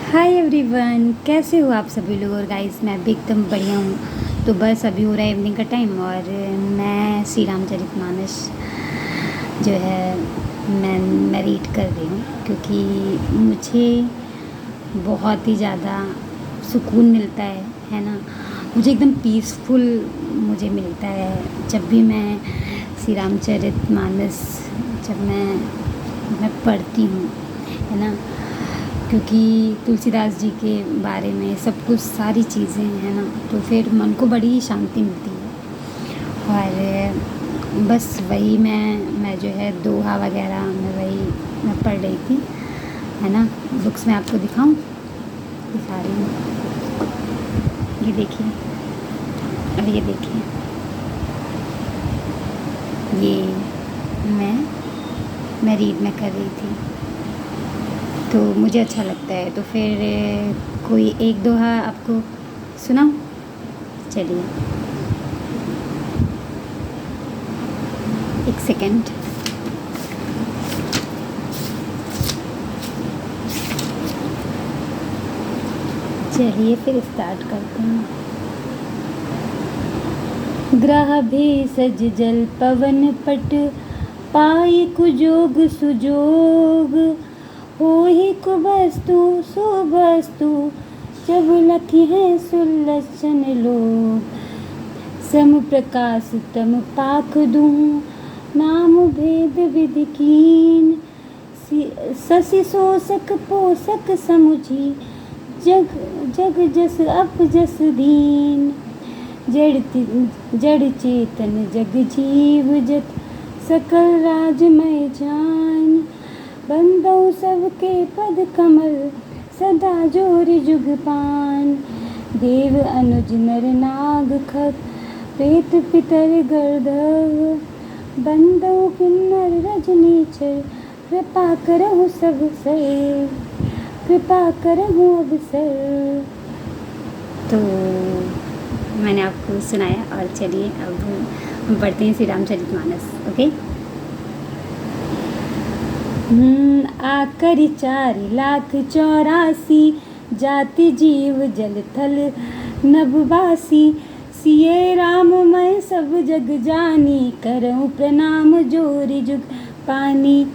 Hi everyone, कैसे हो आप सभी लोग। और गाइस मैं भी एकदम बढ़िया हूँ। तो बस अभी हो रहा है इवनिंग का टाइम और मैं श्री रामचरितमानस जो है मैं रीड कर रही हूँ, क्योंकि मुझे बहुत ही ज़्यादा सुकून मिलता है ना। मुझे एकदम पीसफुल मुझे मिलता है जब भी मैं श्री रामचरितमानस जब मैं पढ़ती हूँ, है ना। क्योंकि तुलसीदास जी के बारे में सब कुछ सारी चीज़ें हैं ना, तो फिर मन को बड़ी ही शांति मिलती है। और बस वही मैं जो है दोहा वगैरह मैं पढ़ रही थी, है ना। बुक्स में आपको दिखा रही हूँ। ये देखिए, और ये देखिए, ये मैं रीड में कर रही थी, तो मुझे अच्छा लगता है। तो फिर कोई एक दोहा आपको सुनाऊं? चलिए, एक सेकंड। चलिए फिर स्टार्ट करते हैं। ग्रह भेषज जल पवन पट, पाई कुजोग सुजोग, होहि कुवस्तु सुवस्तु, जब लखी है सुलक्षण लोग। सम प्रकाश तम पाख दूँ, नाम भेद विधि कीन, शशि शोषक पोषक समुझी, जग जस अप जस दीन। जड़ चेतन जग जीव जत, सकल राजमय जान। बंदौ सबके पद कमल, सदा जोर जुग पान। देव अनुज नर नाग खग, प्रेत पितर गंधर्व। बंदौ किन्नर रजनीचर, कृपा करहु सब सर, कृपा करहु अब सर। तो मैंने आपको सुनाया, और चलिए अब हम पढ़ते हैं श्री रामचरितमानस। ओके। आकर 4,84,000, जाति जीव जल थल नभवासी। सिये राम मैं सब जग जानी, करऊँ प्रणाम जोरि जुग पानी।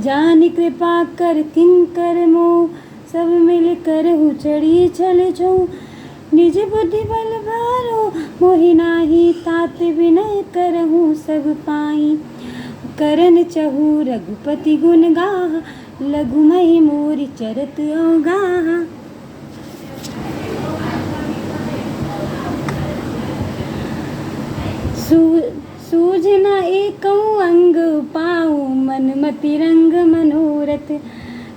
जानि कृपा कर किंकर मोह, सब मिल करहु चढ़ी छल छो। निज बुद्धि बल भारो, मोहि नाही तात विनय करहु सब पाई। करन चहु रघुपति गुण गाहा, लघु महि मोरि चरत अवगाहा। सूझ न एकौ अंग पाऊ, मन मति रंग मनोरथ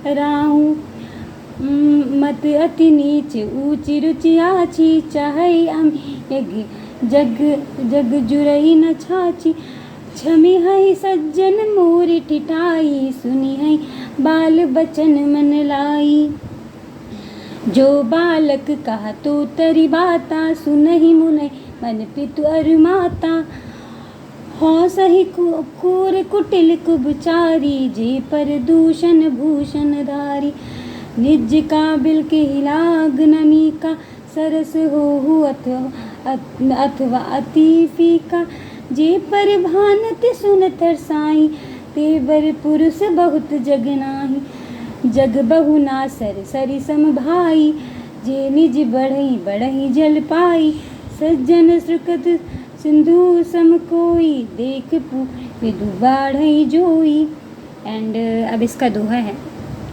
राहु। मत अति नीच ऊंची रुचि आची, चाहे अमी जग जुरई न छाची। छमी है सज्जन मोरि ठिठाई, सुनी है बाल बचन मन लाई। जो बालक कहा तो तरी बाता, सुनहि मुनै मन पितु अरु माता। हो सही खूर कुटिल कुबचारी, जे पर दूषण भूषण धारी। निज काबिल के लाग नमी का, सरस हो अथवा अति फीका। जे पर भानति सुनत साई, तेवर पुरुष बहुत जग नाही। जग बहु नासर सरि सम भाई, जे निज बढ़ई जल पाई। सज्जन सुकृत सिंधु सम कोई, देख विदु बाढ़ई जोई। एंड अब इसका दोहा है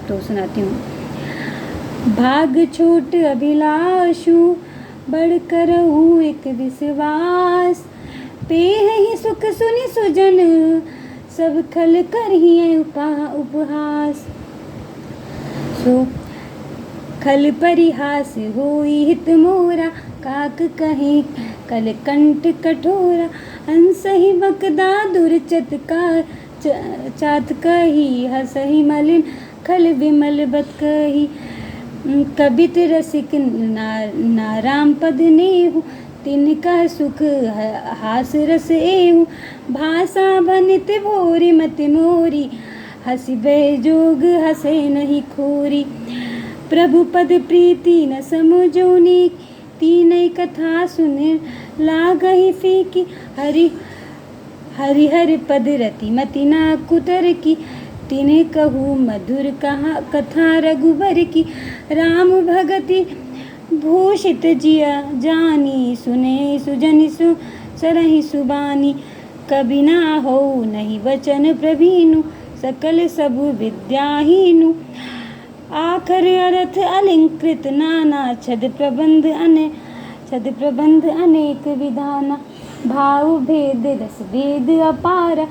तो सुनाती हूँ। भाग छोट अभिलाषु, बढ़ करहु एक विश्वास। पेहि सुख सुनि सुजन, सब खल करहिए उपहास। सो खल परिहास होई हित मोरा, काक कहे कल कंठ कठोरा। हंसहि बकदा दुर्चत का, चात कही हसहि मलिन, खल विमल बत कही। कबित रसिक नाराम पद नेहु, तिनका सुख हास रस एहु। भाषा बनित भोरी मति मोरी, हसी बेजोग हसे नहीं खोरी। प्रभु पद प्रीति न समझोनी, तीन कथा सुन लागहि फीकी। हरि हरि हरि पद रति मति ना कुतर की, तिने कहू मधुर कहा कथा रघुबर की। राम भगति भूषित जिया जानी, सुने सुजनि सु सरहि सुबानी। कबि ना हो नहीं वचन प्रवीणु, सकल सब विद्याहीनु। आखर अर्थ अलंकृत नाना, छद प्रबंध अनेक विधाना। भाव भेद रस भेद अपारा,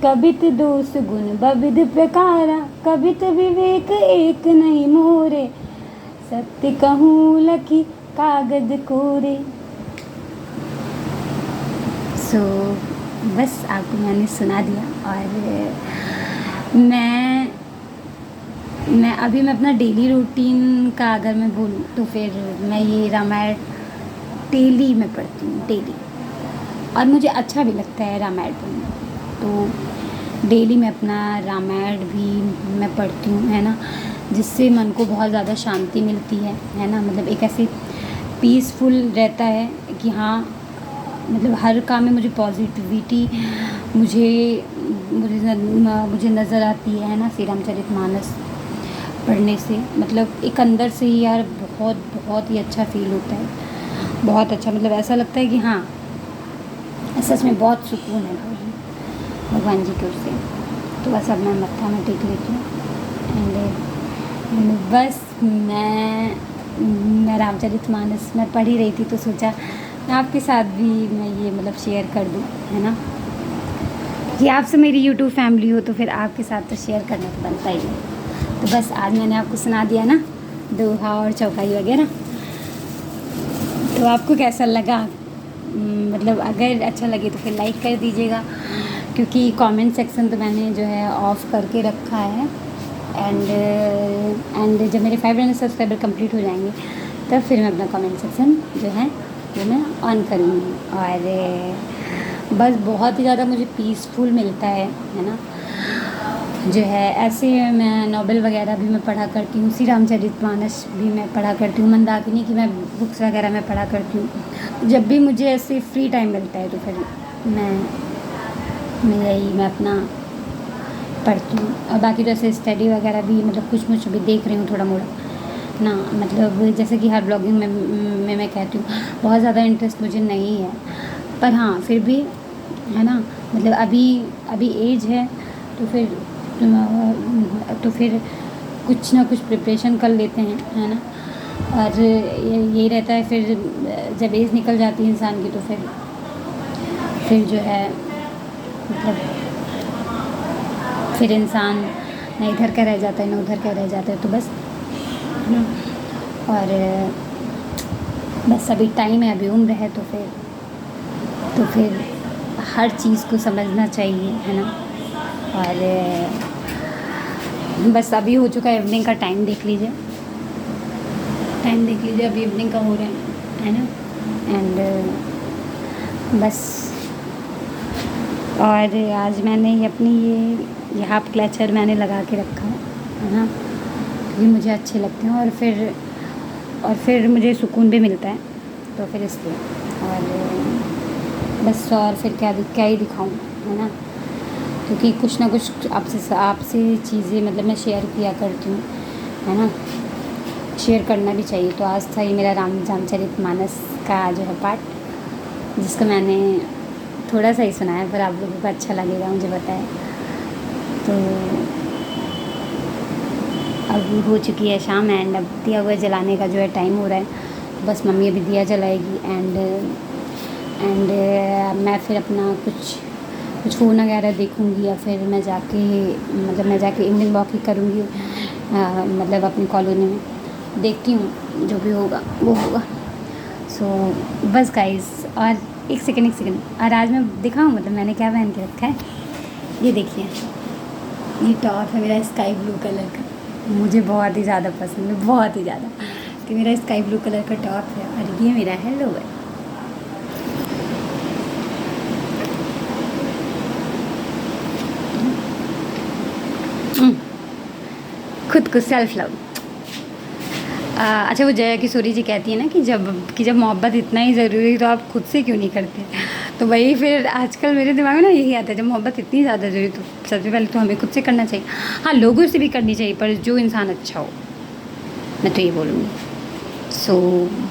कबित दोष गुण बविध प्रकारा। कबित विवेक एक नहीं मोरे, सत्य कहूँ लखी कागज कोरे। सो बस आपको मैंने सुना दिया। और मैं अभी मैं अपना डेली रूटीन का अगर मैं बोलूँ तो फिर मैं ये रामायण डेली मैं पढ़ती हूँ, डेली। और मुझे अच्छा भी लगता है रामायण पढ़ना, तो डेली मैं अपना रामायण भी मैं पढ़ती हूँ, है ना, जिससे मन को बहुत ज़्यादा शांति मिलती है ना। मतलब एक ऐसे पीसफुल रहता है कि हाँ, मतलब हर काम में मुझे पॉजिटिविटी मुझे नज़र आती है ना। श्री रामचरितमानस पढ़ने से मतलब एक अंदर से ही यार बहुत ही अच्छा फील होता है, बहुत अच्छा। मतलब ऐसा लगता है कि हाँ, सच में बहुत सुकून है भगवान जी की ओर से। तो बस अब मैं मत्था में टेक लेती हूँ एंड बस मैं रामचरितमानस मैं पढ़ ही रही थी, तो सोचा आपके साथ भी मैं ये मतलब शेयर कर दूँ, है ना। कि आपसे मेरी यूट्यूब फैमिली हो तो फिर आपके साथ तो शेयर करना तो बनता ही है। तो बस आज मैंने आपको सुना दिया ना दोहा और चौपाई वगैरह। तो आपको कैसा लगा? मतलब अगर अच्छा लगे तो फिर लाइक कर दीजिएगा, क्योंकि कमेंट सेक्शन तो मैंने जो है ऑफ़ करके रखा है। एंड जब मेरे 500 सब्सक्राइबर कंप्लीट हो जाएंगे तब फिर मैं अपना कमेंट सेक्शन जो है वो मैं ऑन करूँगी। और बस बहुत ही ज़्यादा मुझे पीसफुल मिलता है ना। जो है ऐसे मैं नॉवेल वगैरह भी मैं पढ़ा करती हूँ, श्री रामचरितमानस भी मैं पढ़ा करती हूँ, मंदाकिनी की मैं बुक्स वगैरह मैं पढ़ा करती हूँ। जब भी मुझे ऐसे फ्री टाइम मिलता है तो फिर मैं अपना पढ़ती हूँ। और बाकी तो ऐसे स्टडी वगैरह भी मतलब कुछ भी देख रही हूँ थोड़ा मोड़ा ना। मतलब जैसे कि हर ब्लॉगिंग में मैं कहती हूँ बहुत ज़्यादा इंटरेस्ट मुझे नहीं है, पर हाँ फिर भी है ना, मतलब अभी एज है तो फिर कुछ ना कुछ प्रिपरेशन कर लेते हैं, है ना। और यही रहता है, फिर जब एज निकल जाती है इंसान की तो फिर जो है मतलब फिर इंसान न इधर का रह जाता है न उधर का रह जाता है। तो बस और बस अभी टाइम है, अभी उम्र है, तो फिर हर चीज़ को समझना चाहिए, है ना। और बस अभी हो चुका है इवनिंग का टाइम, देख लीजिए अभी इवनिंग का हो रहा है ना। एंड बस और आज मैंने अपनी ये हाफ क्लचर मैंने लगा के रखा है ना, क्योंकि मुझे अच्छे लगते हैं और फिर मुझे सुकून भी मिलता है, तो फिर इसलिए। और बस और फिर क्या ही दिखाऊं, है ना, क्योंकि कुछ ना कुछ आपसे चीज़ें मतलब मैं शेयर किया करती हूँ, है ना। शेयर करना भी चाहिए। तो आज था ये मेरा रामचरितमानस का जो है पार्ट, जिसको मैंने थोड़ा सा ही सुनाया, पर आप लोगों को अच्छा लगेगा मुझे पता है। तो अब हो चुकी है शाम एंड अब दिया हुआ जलाने का जो है टाइम हो रहा है। बस मम्मी अभी दिया जलाएगी एंड मैं फिर अपना कुछ फ़ोन वगैरह देखूँगी, या फिर मैं जाके इवनिंग वॉक ही करूँगी, मतलब अपनी कॉलोनी में। देखती हूँ जो भी होगा वो होगा। सो बस गाइस, और एक सेकंड और आज मैं दिखाऊँ मतलब मैंने क्या पहन के रखा है। ये देखिए, ये टॉप है मेरा स्काई ब्लू कलर का, मुझे बहुत ही ज़्यादा पसंद है, बहुत ही ज़्यादा। तो मेरा स्काई ब्लू कलर का टॉप है और ये मेरा है लोअर। खुद को सेल्फ लव। अच्छा, वो जया किशोरी जी कहती है ना कि जब मोहब्बत इतना ही ज़रूरी तो आप खुद से क्यों नहीं करते। तो वही फिर आजकल मेरे दिमाग में ना यही आता है, जब मोहब्बत इतनी ज़्यादा ज़रूरी तो सबसे पहले तो हमें खुद से करना चाहिए। हाँ, लोगों से भी करनी चाहिए, पर जो इंसान अच्छा हो, मैं तो ये बोलूँगी। सो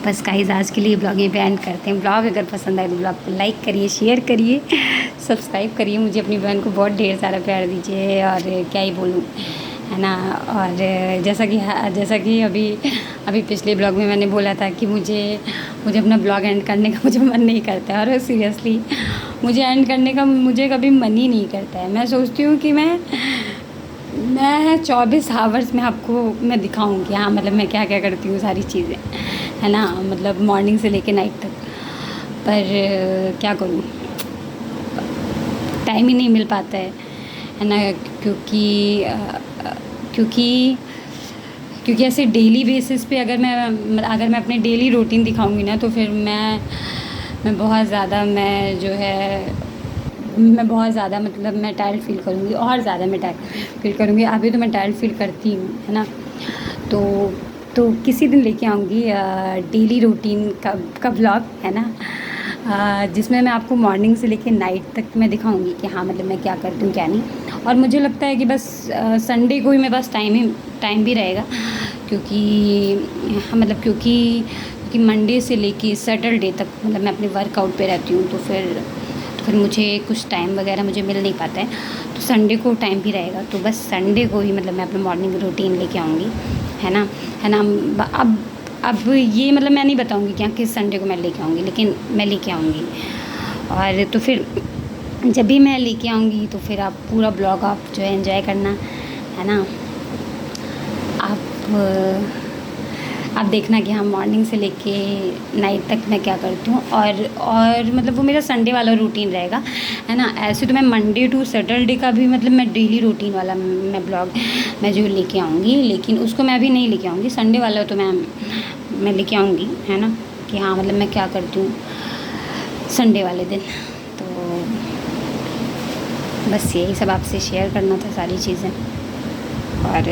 बस गाइस, आज के लिए ब्लॉग यहीं पे एंड करते हैं। ब्लॉग अगर पसंद आए तो ब्लॉग को लाइक करिए, शेयर करिए, सब्सक्राइब करिए। मुझे अपनी बहन को बहुत ढेर सारा प्यार दीजिए, और क्या ही बोलूँ, है ना। और जैसा कि अभी पिछले ब्लॉग में मैंने बोला था कि मुझे अपना ब्लॉग एंड करने का मुझे मन नहीं करता है, और सीरियसली मुझे एंड करने का मुझे कभी मन ही नहीं करता है। मैं सोचती हूँ कि मैं 24 आवर्स में आपको मैं दिखाऊंगी, हाँ, मतलब मैं क्या क्या करती हूँ, सारी चीज़ें, है ना, मतलब मॉर्निंग से लेके नाइट तक। पर क्या करूँ, टाइम ही नहीं मिल पाता है ना, क्योंकि ऐसे डेली बेसिस पे अगर मैं अपने डेली रूटीन दिखाऊंगी ना, तो फिर मैं बहुत ज़्यादा मतलब मैं टायर्ड फील करूँगी, और ज़्यादा मैं टायर्ड फील करूँगी। अभी तो मैं टायर्ड फील करती हूँ, है ना। तो किसी दिन लेके आऊँगी डेली रूटीन का ब्लॉग, है ना, जिसमें मैं आपको मॉर्निंग से लेके नाइट तक मैं दिखाऊंगी कि हाँ, मतलब मैं क्या करती हूँ क्या नहीं। और मुझे लगता है कि बस संडे को ही मेरे पास टाइम भी रहेगा, क्योंकि मंडे से लेके सैटरडे तक मतलब मैं अपने वर्कआउट पे रहती हूँ, तो फिर मुझे कुछ टाइम वगैरह मुझे मिल नहीं पाता है। तो संडे को टाइम भी रहेगा, तो बस संडे को ही मतलब मैं अपना मॉर्निंग रूटीन लेके आऊँगी, है ना। अब ये मतलब मैं नहीं बताऊँगी कि किस संडे को मैं लेके आऊँगी, लेकिन मैं लेके आऊँगी। और तो फिर जब भी मैं लेके आऊँगी तो फिर आप पूरा ब्लॉग आप जो है एंजॉय करना, है ना। आप देखना कि हाँ, मॉर्निंग से लेके नाइट तक मैं क्या करती हूँ, और मतलब वो मेरा संडे वाला रूटीन रहेगा, है ना। ऐसे तो मैं मंडे टू सैटरडे का भी मतलब मैं डेली रूटीन वाला मैं ब्लॉग मैं जो लेके आऊँगी, लेकिन उसको मैं अभी नहीं लेके आऊँगी। संडे वाला तो मैं लेके आऊँगी, है ना, कि हाँ, मतलब मैं क्या करती हूँ संडे वाले दिन। तो बस यही सब आपसे शेयर करना था, सारी चीज़ें। और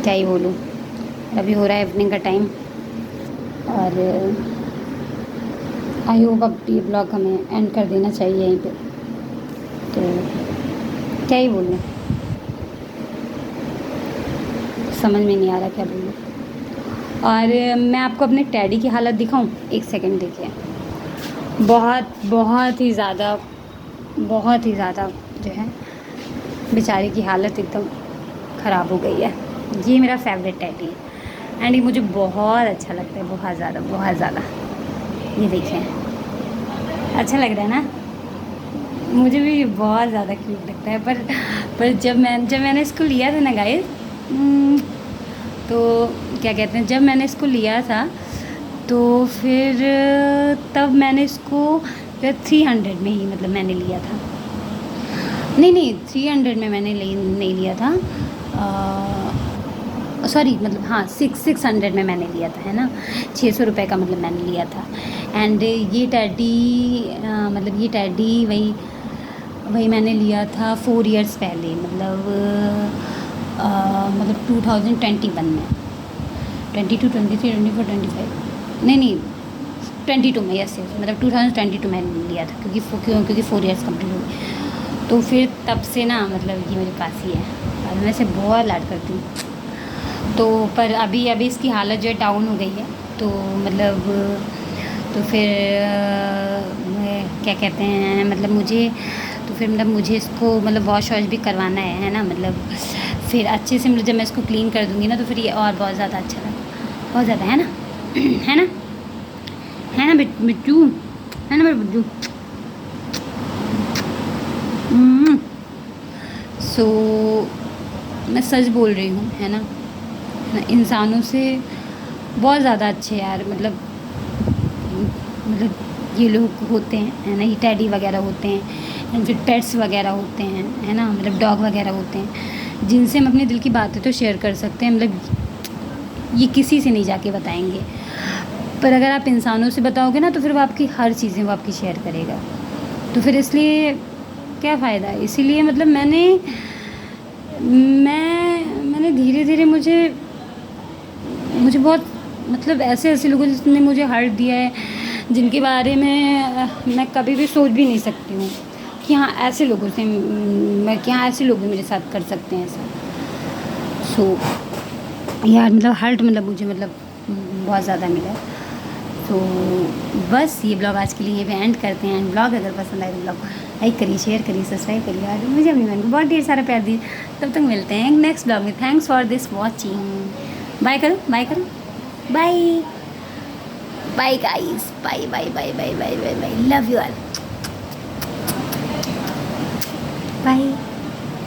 क्या ही बोलूँ, अभी हो रहा है इवनिंग का टाइम, और आई होप अब ये ब्लॉग हमें एंड कर देना चाहिए यहीं पे। तो क्या ही बोलूँ, समझ में नहीं आ रहा क्या बोलूँ। और मैं आपको अपने टैडी की हालत दिखाऊं, एक सेकंड देखिए। बहुत ही ज़्यादा जो है बेचारे की हालत एकदम ख़राब हो गई है। ये मेरा फेवरेट टैडी है, एंड ये मुझे बहुत अच्छा लगता है, बहुत ज़्यादा। ये देखिए, अच्छा लग रहा है ना, मुझे भी बहुत ज़्यादा क्यूट लगता है। पर जब मैंने इसको लिया था ना गाइस, तो क्या कहते हैं, जब मैंने इसको लिया था तो फिर तब मैंने इसको 300 में ही मतलब मैंने लिया था। नहीं, 300 में मैंने नहीं लिया था, सॉरी, मतलब हाँ, 600 में मैंने लिया था, है ना। 600 रुपये का मतलब मैंने लिया था। एंड ये टैडी वही मैंने लिया था 4 इयर्स पहले, मतलब 2021 में, 22, 23, 24, 25, नहीं, 22 में, यस, मतलब 2022 में लिया था, क्योंकि 4 इयर्स कंप्लीट हो गई। तो फिर तब से ना मतलब ये मेरे पास ही है, और मैं इसे बहुत लाड करती हूँ। तो पर अभी इसकी हालत जो है डाउन हो गई है, तो मतलब तो फिर क्या कहते हैं, मतलब मुझे इसको मतलब वॉश भी करवाना है ना, मतलब फिर अच्छे से मतलब जब मैं इसको क्लीन कर दूँगी ना, तो फिर ये और बहुत ज़्यादा अच्छा लगेगा, बहुत ज़्यादा, है ना, है ना बिट्टू, है ना मेरे बिट्टू। सो मैं सच बोल रही हूँ, है ना, इंसानों से बहुत ज़्यादा अच्छे यार, मतलब ये लोग होते हैं, है ना, ये टैडी वगैरह होते हैं, एंड फिर पेट्स वगैरह होते हैं, है ना, मतलब डॉग वगैरह होते हैं, जिनसे हम अपने दिल की बातें तो शेयर कर सकते हैं, मतलब ये किसी से नहीं जाके बताएंगे। पर अगर आप इंसानों से बताओगे ना, तो फिर वो आपकी हर चीज़ें वो आपकी शेयर करेगा। तो फिर इसलिए क्या फ़ायदा, इसीलिए मतलब मैंने धीरे धीरे मुझे मुझे बहुत मतलब ऐसे ऐसे लोगों जिसने मुझे हर्ट दिया है, जिनके बारे में मैं कभी भी सोच भी नहीं सकती हूँ कि हाँ ऐसे लोगों से मैं कि हाँ ऐसे लोग भी मेरे साथ कर सकते हैं ऐसा। सो यार मतलब हर्ट मतलब मुझे मतलब बहुत ज़्यादा मिला। तो बस ये ब्लॉग आज के लिए यहीं पे एंड करते हैं। एंड ब्लॉग अगर पसंद आए तो ब्लॉग लाइक करिए, शेयर करिए, सब्सक्राइब करिए और मुझे अपनी बहन को बहुत ढेर सारा प्यार दिए। तब तक मिलते हैं नेक्स्ट ब्लॉग में। Thanks for this watching. Bye करो, बाय करो, bye bye guys, bye bye bye bye bye bye bye, love you all, bye.